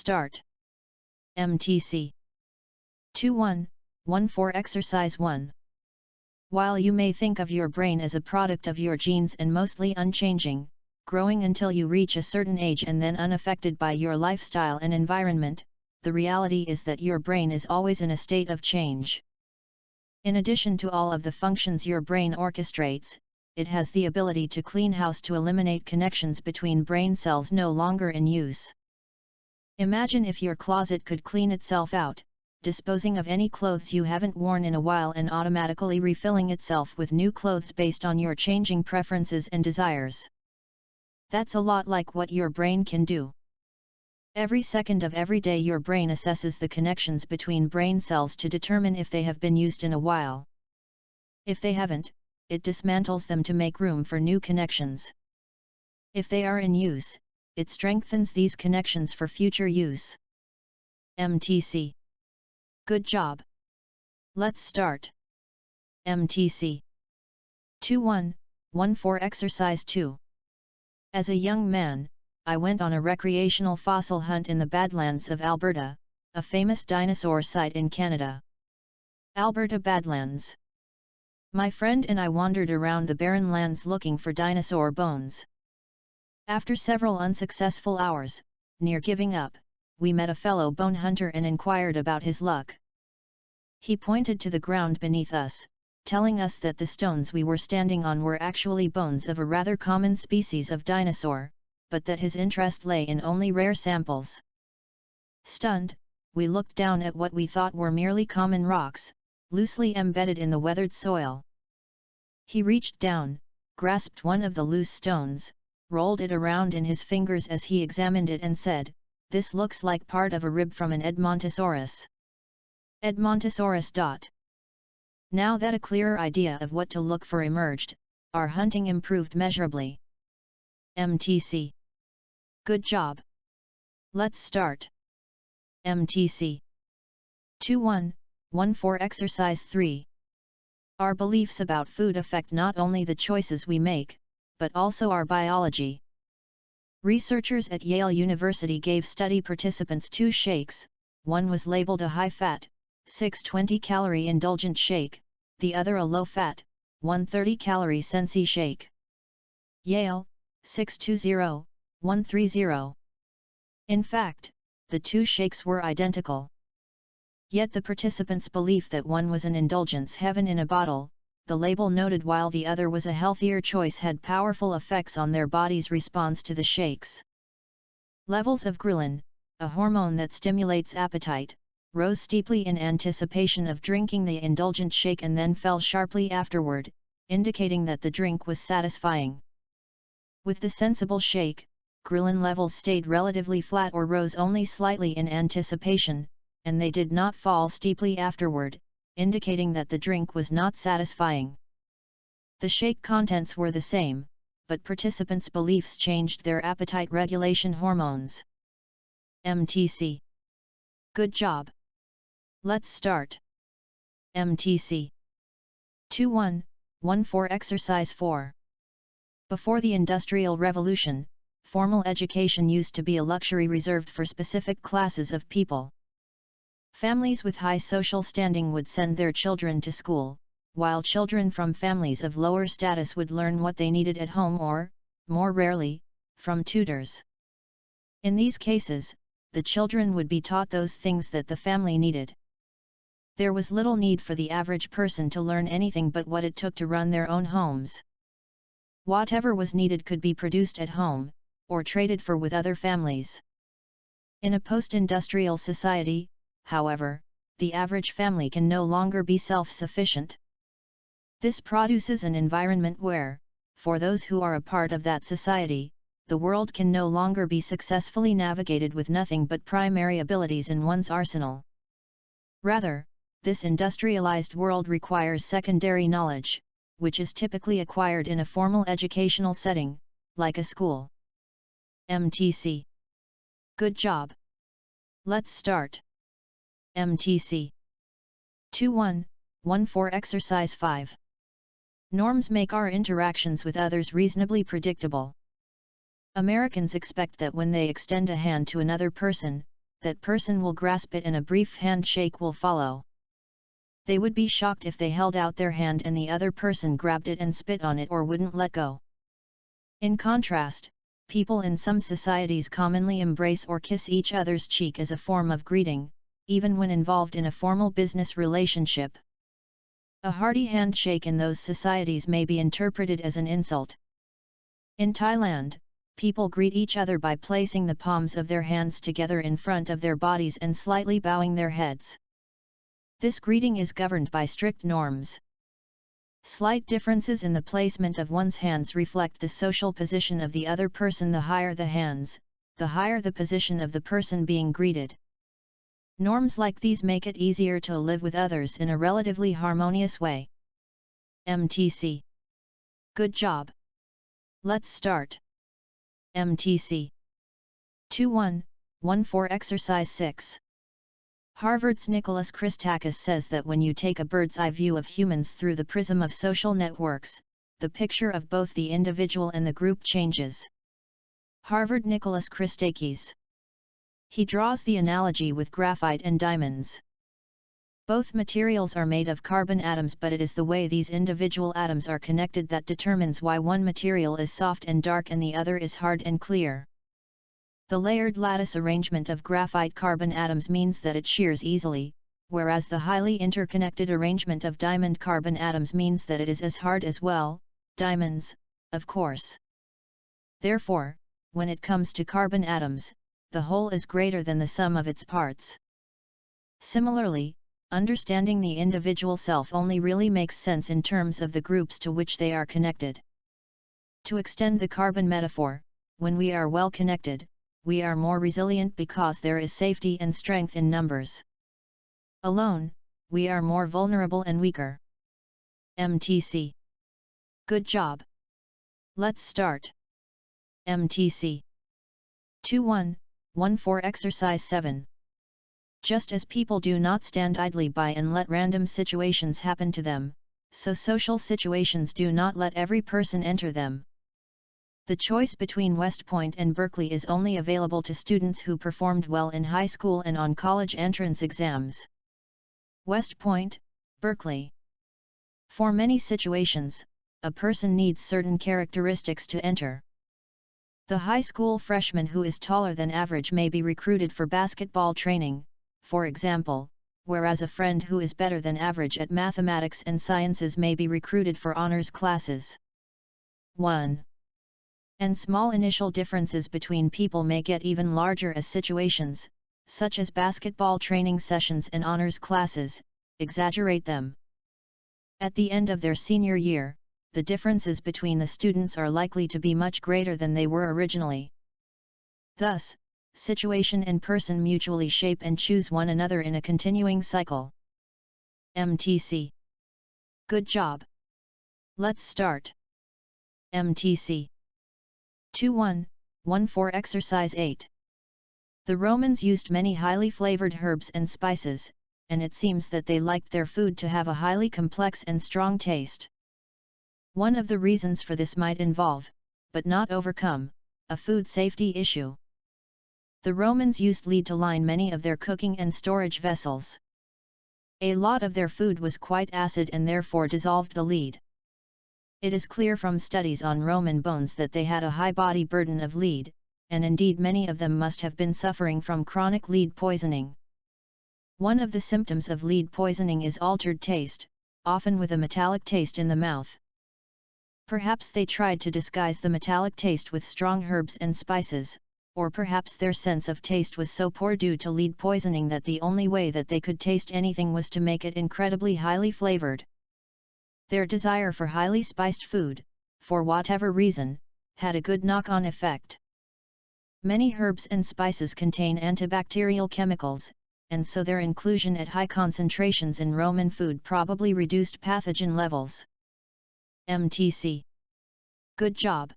Start. MTC 2114 Exercise 1. While you may think of your brain as a product of your genes and mostly unchanging, growing until you reach a certain age and then unaffected by your lifestyle and environment, the reality is that your brain is always in a state of change. In addition to all of the functions your brain orchestrates, it has the ability to clean house to eliminate connections between brain cells no longer in use. Imagine if your closet could clean itself out, disposing of any clothes you haven't worn in a while and automatically refilling itself with new clothes based on your changing preferences and desires. That's a lot like what your brain can do. Every second of every day your brain assesses the connections between brain cells to determine if they have been used in a while. If they haven't, it dismantles them to make room for new connections. If they are in use, it strengthens these connections for future use. MTC. Good job. Let's start. MTC 2114 Exercise 2. As a young man, I went on a recreational fossil hunt in the Badlands of Alberta, a famous dinosaur site in Canada. Alberta Badlands. My friend and I wandered around the barren lands looking for dinosaur bones. After several unsuccessful hours, near giving up, we met a fellow bone hunter and inquired about his luck. He pointed to the ground beneath us, telling us that the stones we were standing on were actually bones of a rather common species of dinosaur, but that his interest lay in only rare samples. Stunned, we looked down at what we thought were merely common rocks, loosely embedded in the weathered soil. He reached down, grasped one of the loose stones, rolled it around in his fingers as he examined it and said, "This looks like part of a rib from an Edmontosaurus." Edmontosaurus. Now that a clearer idea of what to look for emerged, our hunting improved measurably. MTC. Good job. Let's start. MTC 2114 Exercise 3. Our beliefs about food affect not only the choices we make, but also our biology. Researchers at Yale University gave study participants 2 shakes. One was labeled a high-fat, 620-calorie indulgent shake, the other a low-fat, 130-calorie Sensi shake. Yale, 620-130. In fact, the 2 shakes were identical. Yet the participants' belief that one was an indulgence heaven in a bottle, the label noted, while the other was a healthier choice, had powerful effects on their body's response to the shakes. Levels of ghrelin, a hormone that stimulates appetite, rose steeply in anticipation of drinking the indulgent shake and then fell sharply afterward, indicating that the drink was satisfying. With the sensible shake, ghrelin levels stayed relatively flat or rose only slightly in anticipation, and they did not fall steeply afterward, indicating that the drink was not satisfying. The shake contents were the same, but participants' beliefs changed their appetite regulation hormones. MTC. Good job. Let's start. MTC 2114 Exercise 4. Before the Industrial Revolution, formal education used to be a luxury reserved for specific classes of people. Families with high social standing would send their children to school, while children from families of lower status would learn what they needed at home or, more rarely, from tutors. In these cases, the children would be taught those things that the family needed. There was little need for the average person to learn anything but what it took to run their own homes. Whatever was needed could be produced at home, or traded for with other families. In a post-industrial society, however, the average family can no longer be self-sufficient. This produces an environment where, for those who are a part of that society, the world can no longer be successfully navigated with nothing but primary abilities in one's arsenal. Rather, this industrialized world requires secondary knowledge, which is typically acquired in a formal educational setting, like a school. MTC. Good job. Let's start. MTC 2114 Exercise 5. Norms make our interactions with others reasonably predictable. Americans expect that when they extend a hand to another person, that person will grasp it and a brief handshake will follow. They would be shocked if they held out their hand and the other person grabbed it and spit on it or wouldn't let go. In contrast, people in some societies commonly embrace or kiss each other's cheek as a form of greeting, even when involved in a formal business relationship. A hearty handshake in those societies may be interpreted as an insult. In Thailand, people greet each other by placing the palms of their hands together in front of their bodies and slightly bowing their heads. This greeting is governed by strict norms. Slight differences in the placement of one's hands reflect the social position of the other person. The higher the hands, the higher the position of the person being greeted. Norms like these make it easier to live with others in a relatively harmonious way. MTC. Good job. Let's start. MTC 2114 Exercise 6. Harvard's Nicholas Christakis says that when you take a bird's-eye view of humans through the prism of social networks, the picture of both the individual and the group changes. Harvard Nicholas Christakis. He draws the analogy with graphite and diamonds. Both materials are made of carbon atoms, but it is the way these individual atoms are connected that determines why one material is soft and dark and the other is hard and clear. The layered lattice arrangement of graphite carbon atoms means that it shears easily, whereas the highly interconnected arrangement of diamond carbon atoms means that it is as hard as well, diamonds, of course. Therefore, when it comes to carbon atoms, the whole is greater than the sum of its parts. Similarly, understanding the individual self only really makes sense in terms of the groups to which they are connected. To extend the carbon metaphor, when we are well connected, we are more resilient because there is safety and strength in numbers. Alone, we are more vulnerable and weaker. MTC. Good job. Let's start. MTC 2114 Exercise 7. Just as people do not stand idly by and let random situations happen to them, so social situations do not let every person enter them. The choice between West Point and Berkeley is only available to students who performed well in high school and on college entrance exams. West Point, Berkeley. For many situations, a person needs certain characteristics to enter. The high school freshman who is taller than average may be recruited for basketball training, for example, whereas a friend who is better than average at mathematics and sciences may be recruited for honors classes. 1. And small initial differences between people may get even larger as situations, such as basketball training sessions and honors classes, exaggerate them. At the end of their senior year, the differences between the students are likely to be much greater than they were originally. Thus, situation and person mutually shape and choose one another in a continuing cycle. MTC. Good job. Let's start. MTC 2114 Exercise 8. The Romans used many highly flavored herbs and spices, and it seems that they liked their food to have a highly complex and strong taste. One of the reasons for this might involve, but not overcome, a food safety issue. The Romans used lead to line many of their cooking and storage vessels. A lot of their food was quite acid and therefore dissolved the lead. It is clear from studies on Roman bones that they had a high body burden of lead, and indeed many of them must have been suffering from chronic lead poisoning. One of the symptoms of lead poisoning is altered taste, often with a metallic taste in the mouth. Perhaps they tried to disguise the metallic taste with strong herbs and spices, or perhaps their sense of taste was so poor due to lead poisoning that the only way that they could taste anything was to make it incredibly highly flavored. Their desire for highly spiced food, for whatever reason, had a good knock-on effect. Many herbs and spices contain antibacterial chemicals, and so their inclusion at high concentrations in Roman food probably reduced pathogen levels. MTC. Good job.